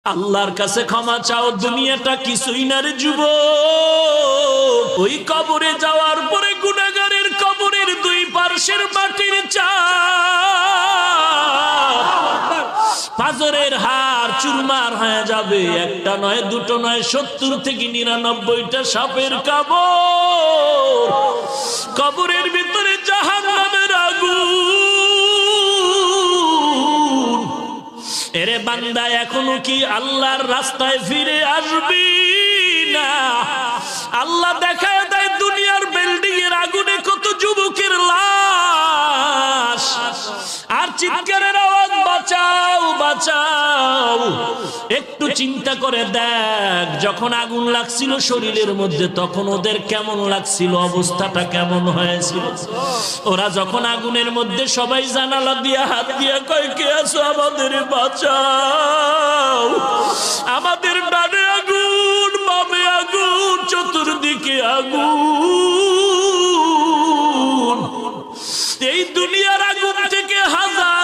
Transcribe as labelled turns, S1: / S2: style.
S1: আল্লাহর কাছে ক্ষমা চাও, দুনিয়াটা কিছুই না রে যুবক। ওই কবরে যাওয়ার পরে গুনাহগারের কবরের দুই পার্শ্বের মাটির চাপ পাজরের হাড় চুরমার হয়ে যাবে। একটা নয়, দুটো নয়, 70 থেকে 99টা সাপের কামড়। কবরের ভিতরে জাহান্নামের আগুন। এরে বান্দা, এখনো কি আল্লাহর রাস্তায় ফিরে আসবি না? আল্লাহ দেখায় দেয় দুনিয়ার বিল্ডিং এর আগুনে কত যুবকের লাশ, আর চিৎকারের আওয়াজ, বাঁচাও বাঁচাও। একটু চিন্তা করে দেখ, যখন আগুন লাগছিল শরীরের মধ্যে তখন ওদের কেমন লাগছিল, অবস্থাটা কেমন হয়েছিল। ওরা যখন আগুনের মধ্যে সবাই জানালা দিয়া হাত দিয়া কয়, কে আছো, আমাদের বাঁচাও। আমাদের ডানে আগুন, বামে আগুন, চতুর্দিকে আগুন। এই দুনিয়ার আগুন থেকে হাজার